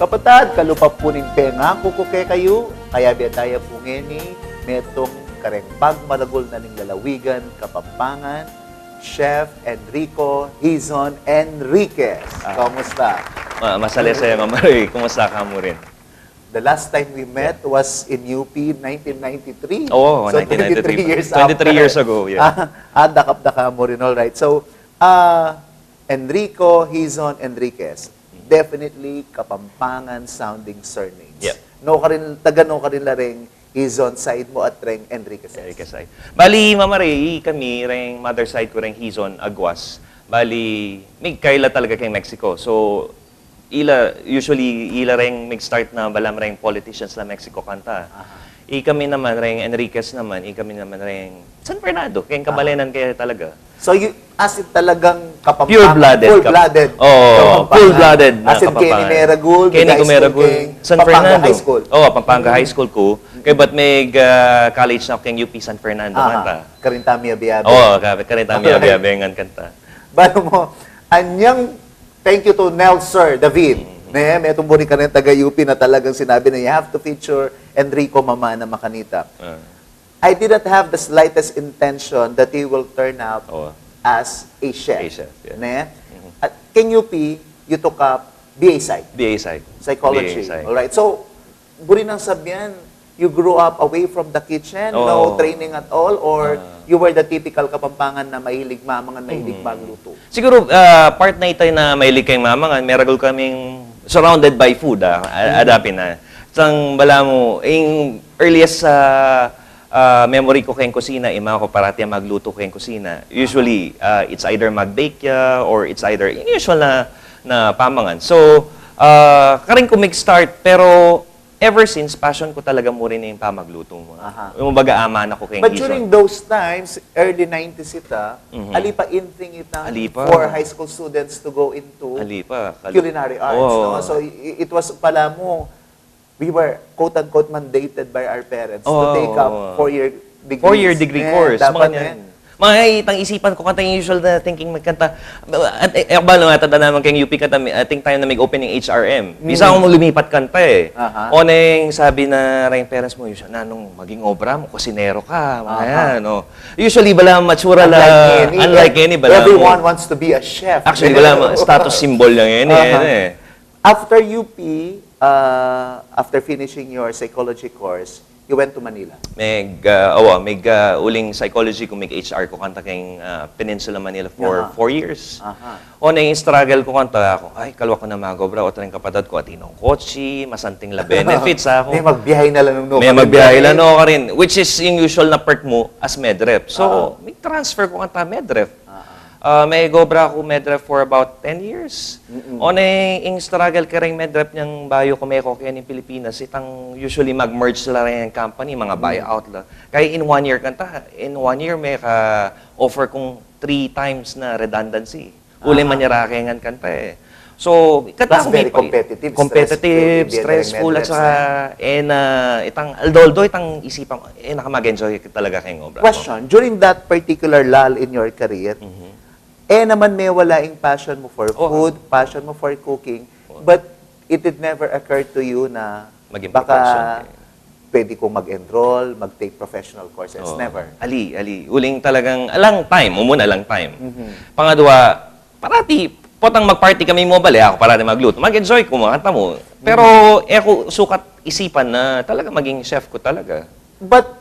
Kapatad, kalupap po ning penga, kukuke kayo, kaya biya po ngeni, metong kareng pagmaragol na ning lalawigan, Kapampangan, Chef Enrico Hizon Enriquez. Kamusta? Masali sa'yo, Mama Ray. Kumusta ka mo rin? The last time we met was in UP 1993. Oo, so 1993. 23 years 23 years ago, yeah. Dakap-daka mo rin, all right. So, Enrico Hizon Enriquez, definitely Kapampangan sounding surnames. Yep. Taga-no ka rin laring Hizon side mo at reng Enriquez. Enriquez. Bali, Mama Ray, kami, reng mother side ko, reng Hizon, Aguas. Bali, may kaila talaga kay Mexico. So, usually, reng mag-start na balam reng politicians na Mexico kanta. Kami naman, reng Enriquez naman, kami naman reng San Fernando, kayong kabalenan kaya talaga. So, as in talagang Kapampangan. Pure-blooded. Full-blooded. Oo, full-blooded na As in Kenny Meragul, Kenny Meragul, San Fernando. High School. Oo, Pampanga High School ko. Kaya ba't may college na kayong UP San Fernando kanta? Karintami Abiabe. Oo, karintami abiabengan kanta. Bano mo, anyang thank you to Nelson David. May tumbuni ka rin taga-UP na talagang sinabi na you have to feature Enrico Mama na Makanita. I didn't have the slightest intention that he will turn out as a chef. A chef, yeah. Ne? At King UP, you took up BA Psych. BA Psych. Psychology. BA Psych. Alright. So, buri nang sabihan, you grew up away from the kitchen, no training at all, or you were the typical Kapampangan na mahilig mamangan, mahilig magluto? Siguro, part na ito na mahilig kayong mamangan, meragol kaming surrounded by food, adapin na. Sang bala mo, yung earliest memory ko kayong kusina, mga ko parati magluto kayong kusina. Usually, it's either mag-bake ya, or it's either yung usual na pamangan. So, karing ko mag-start, pero ever since, passion ko talaga mo rin yung pamagluto mo. Yung baga ama na ko kayong But during those times, early 90s ita, alipa in-thing itang for high school students to go into culinary arts. No? So, it was pala mo, we were quote-unquote mandated by our parents to take up 4-year degree. 4-year degree course. Dapat mga itang isipan ko kanta yung usual na thinking magkanta. At ekbalo nga tada naman kayong UP kanta, ating time na mag-opening HRM. Bisa akong lumipat kanta eh. O nang sabi na rin parents mo, usually, nanong maging obra mo, kusinero ka, mga yan. No? Usually, bala matsura lang. Unlike any, bala everyone wants to be a chef. Actually, bala status symbol lang yan eh. After UP, after finishing your psychology course, you went to Manila. Uling psychology ko, HR ko kanta kayong Peninsula Manila for 4 years. O na yung struggle ko kanta ako, ay, kalwa ko na magobra, o talang kapatid ko, atinong kotse, masanting la benefits ako. May magbiyahe na lang nung May magbiyahe lang ka rin, which is yung usual na perk mo as medrep. So, may transfer ko kanta medrep. May gobra ako medrep for about 10 years. O na yung struggle ka rin medrep niyang bayo ko may kokya ng Pilipinas, itang usually mag-merge sila rin yung company, mga buyout la. Kaya in 1 year kanta, in 1 year may ka-offer kong 3 times na redundancy. Uli man niya rakengan kanta eh. So, that's very competitive, stressful, at saka, although itang isipan, nakamag-enjoy talaga kayong obra. Question, during that particular lull in your career, naman may walaing passion mo for food, passion mo for cooking, but it did never occur to you na baka pwede kong mag-enroll, mag-take professional courses. Never. Ali. Uling talagang, alang time. Pangadwa, parati, potang mag-party kami mo bali, ako parati magluto. Mag-enjoy ko, makanta mo. Pero, ako sukat isipan na talaga maging chef ko talaga. But,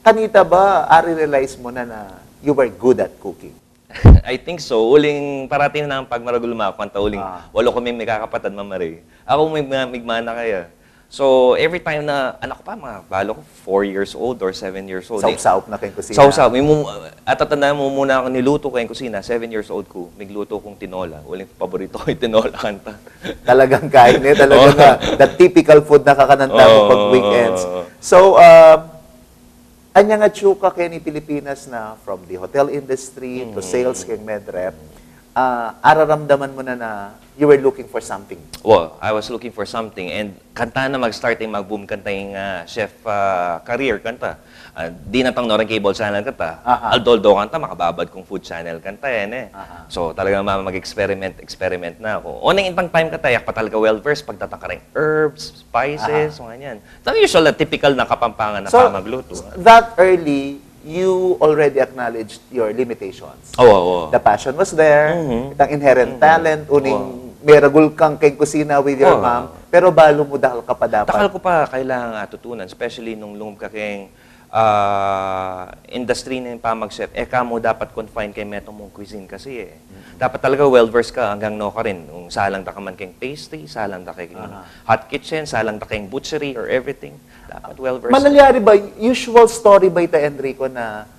kanita ba, realize mo na you were good at cooking? I think so. Uling parating na ang pagmaragul kanta uling walo kami may kakapatid, Mama Ray. Ako may migmana kaya. So, every time na, anak ko pa, mga balo ko, 4 years old or 7 years old. Saup-saup na kayong kusina. Saup-saup. At tatandaan mo muna ako niluto kayong kusina, 7 years old ko, migluto kong tinola. Uling paborito ko yung tinola kanta. Talagang kain eh. Talagang the typical food na kakananta mo pag weekends. So, anya nga tsuka kay ni Pilipinas na from the hotel industry to sales kay medrep, araramdaman mo na you were looking for something? Well, I was looking for something and kanta na mag-start yung mag-boom kanta yung chef career kanta. Di na tang Norang Cable Channel kanta. Aha. Aldoldo kanta, makababad kong food channel kanta yan eh. Aha. So talagang mag-experiment na ako. Unang intang time kanta, yak pa talaga well-versed pagtataka rin herbs, spices, mga yan. Ito usual na typical na kapampangan na magluto. That early, you already acknowledged your limitations. Oo. The passion was there, itang inherent talent, uning Wow. meragul kang kay kusina with your mom, pero balo mo dahil ka pa dapat. Takal ko pa kailangan tutunan, especially nung lungub ka kayong industry na yung pamag-chef, kamo dapat confine kay metong mong cuisine kasi eh. Dapat talaga well-versed ka hanggang no ka rin. Kung salang ta ka man kayong pastry, salang ta kayong hot kitchen, salang ta kayong butchery or everything. Dapat well-versed. Manalyari ba, usual story ba ito, Enrico, na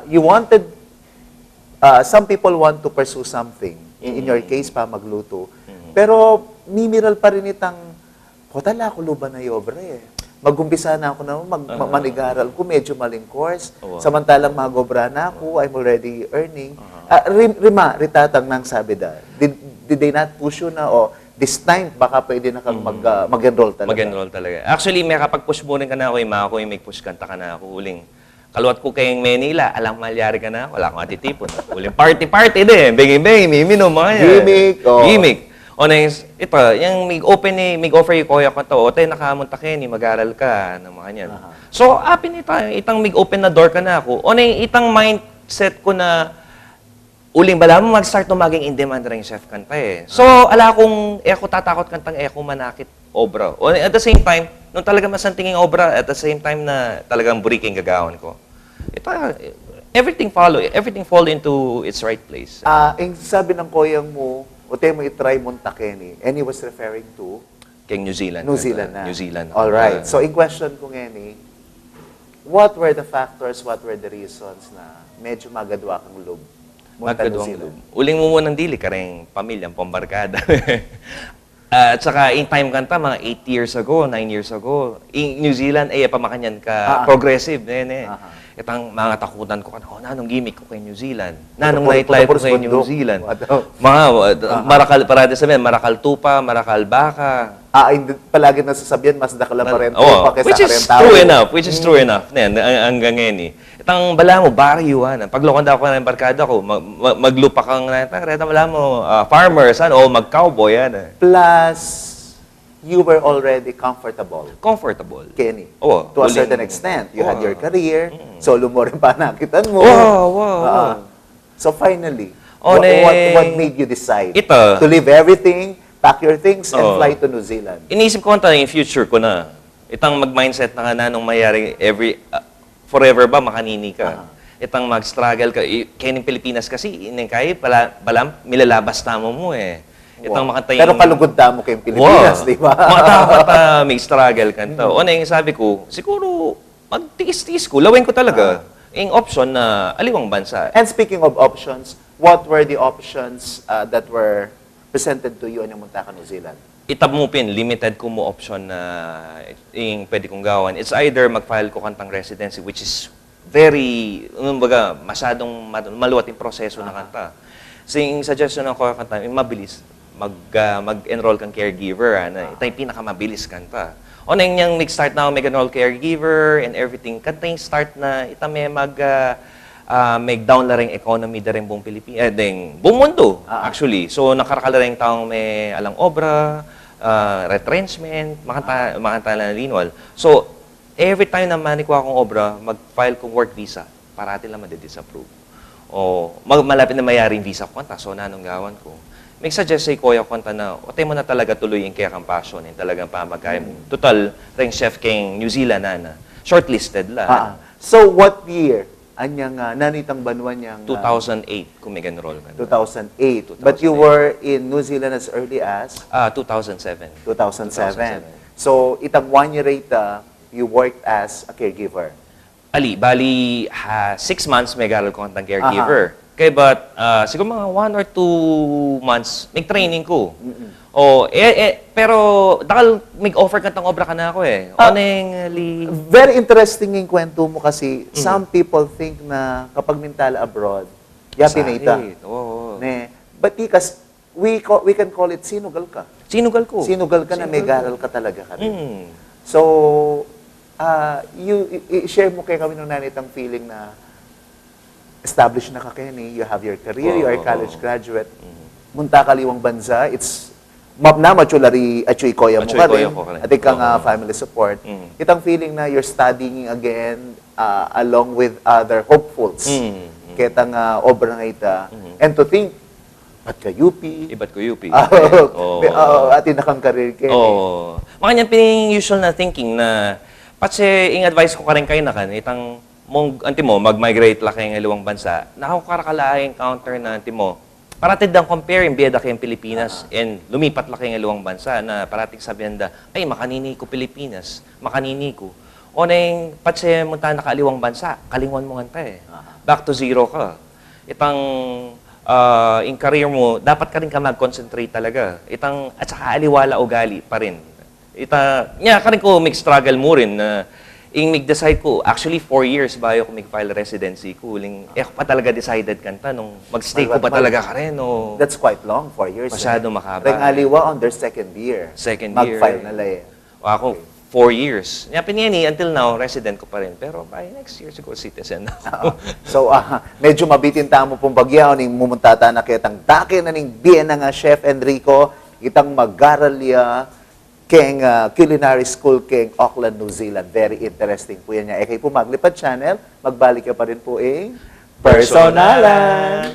you wanted, some people want to pursue something, in your case pa magluto, pero mimiral pa rin itang, tala ko luba na yobra eh. Mag-umpisa na ako na manigaral ko, medyo maling course. Samantalang magobra na ako, I'm already earning. Ritatang nang sabi da, did they not push you na, this time, baka pwede na kang mag-enroll talaga? Mag-enroll talaga. Actually, may kapag-push mo rin ka na ako, ako yung may push kanta ka na ako. Uling, kaluwat ko kayong Manila, alam malyari ka na, wala akong atitipon. Uling party din, bingin-bingin, miminom mga yan. Gimmick. O na ito, yung mig-offer yung kuya ko to, o tayo nakamunta kayo, mag-aral ka, ng mga yan. So, apin itang mig-open na door ka na ako. O na itang mindset ko na, uling bala mo mag-start to maging in-demand rin chef kanta eh. So, ala kong, ako tatakot kantang ako manakit obra. O at the same time, nung talaga masantingin obra, at the same time na talagang buriking gagawin ko. Ito, everything fall into its right place. Yung sabi ng koyang mo, mo i-try Montakeni, and he was referring to? Kay New Zealand. New Zealand na. New Zealand. All right. So, in question ko ngeni, what were the factors, what were the reasons na medyo magadwa kang loob? Magkadwang loob. Uling mo munang dili ka rin pamilyang pambarkada. At saka, in time kanta, mga 8 years ago, 9 years ago, in New Zealand, pamakanyan ka, progressive, Itang mga takutan ko, nanong gimmick ko kay New Zealand? Nanong nightlife ko kay New Zealand? Mga, Marakal, parati sabihin, Marakal Tupa, Marakal Baka. Palagi nasasabihan, mas dakala pa rin which is true enough. Hanggang ngayon Itang bala mo, bariyuan. Pag lokanda ako ng barkada ko, maglupa kang reta bala mo, farmers, o mag-cowboy, Plus, you were already comfortable. Comfortable. Kenny. Oo. To a certain extent. You had your career. Solo mo rin pa nakitan mo. Wow. So finally, what made you decide Ito. to leave everything, pack your things, and fly to New Zealand? Inisip ko yung future ko na. Itang mag-mindset na nga nung mayari forever ba makanini ka. Itang mag-struggle ka. Kaya ng Pilipinas kasi, kaya balam, milalabas tamo mo eh. Itang makantay. Pero kalugod mo kayong Pilipinas, di ba? Mata may struggle kanto. O na yung sabi ko, siguro magtiis-tiis ko, lawin ko talaga. Yung option na aliwang bansa. And speaking of options, what were the options that were presented to you on yung Muntaka, New Zealand? Itabmupin, limited ko mo option na yung pwede kong gawan. It's either mag-file ko kantang residency, which is very, masyadong maluwat yung proseso na kanta. So yung suggestion ko kanta, mabilis. Mag-enroll kang caregiver. Ito yung pinakamabilis kanta. O na yung mag-start na ako mag-enroll caregiver and everything. Kanta yung start na ito may mag-down na rin economy na rin buong Pilipinas. Buong mundo, actually. So nakarakala rin taong may alang obra, retrenchment, makanta na linwal. So every time na manikwa akong obra, mag-file kong work visa, parati lang madi-disapprove. O malapit na mayaring visa ko kanta, so nanong gawan ko. May suggest say kuya kanta na, otay mo na talaga tuloy yung kaya kang passion, yung talagang pamagkaya mo. Total, ring chef king New Zealand na, shortlisted la. So what year? Anyang nanitang banwan niyang 2008 kung may enroll ka. 2008. But you were in New Zealand as early as? 2007. 2007. So itang 1 year rate, you worked as a caregiver. Bali, 6 months may garal ko kantang caregiver. Kaya but, siguro mga 1 or 2 months, may training ko. Pero, dakal, mag-offer kantang obra ka na ako eh. Very interesting yung kwento mo kasi some people think na kapag mintala abroad, yapi na ita. Ne, but because we can call it sinugal ka. Sinugal ko. Sinugal ka na may garal ka talaga ka rin. Mm. So, i-share mo kay kami nung nanitang feeling na established na ka Kenny, you have your career, you are a college graduate, munta ka liwang bansa, it's map na machulari at koya mo ka Machuikoya rin, ko ka rin. at ikang family support. Mm. Itang feeling na you're studying again along with other hopefuls. Ketang obra nga ita. And to think, ba't ka UP? Iba't ko UP. Atin na kang career Kenny. Oo. Mga niyan usual na thinking na patse ing advice ko ka rin kayo na kan itang mong anti mo mag-migrate la kay liwang bansa. Nakakarakala encounter na anti mo. Paratid dang compare yung biyeda kayong Pilipinas and lumipat la kay liwang bansa na parating sabihan da ay makanini ko Pilipinas, makanini ko. O na yung patse mo ta nakaliwang bansa, kalingon mo nganta eh. Back to zero ka. Itang in career mo, dapat ka rin ka mag-concentrate talaga. Itang, at saka aliwala ugali pa rin. Ka rin ko struggle mo rin na decide ko, actually 4 years bago ko file residency ko, ako pa talaga decided kanta nung mag-stay ko pa talaga ka rin. O, That's quite long, 4 years. Masyado mahaba. Ring aliwa on their second year. Second year. Mag-file na lang. o ako, 4 years. Until now, resident ko pa rin. Pero by next year, siguro citizen na ako. So, medyo mabitin tamo pong bagyaw ning mumuntata na kitang dake na ning Biena nga Chef Enrico, itang mag-aralya keng culinary school keng Auckland, New Zealand. Very interesting po yan niya. Kay po Maglipad Channel, magbalik ka pa rin po Personalan.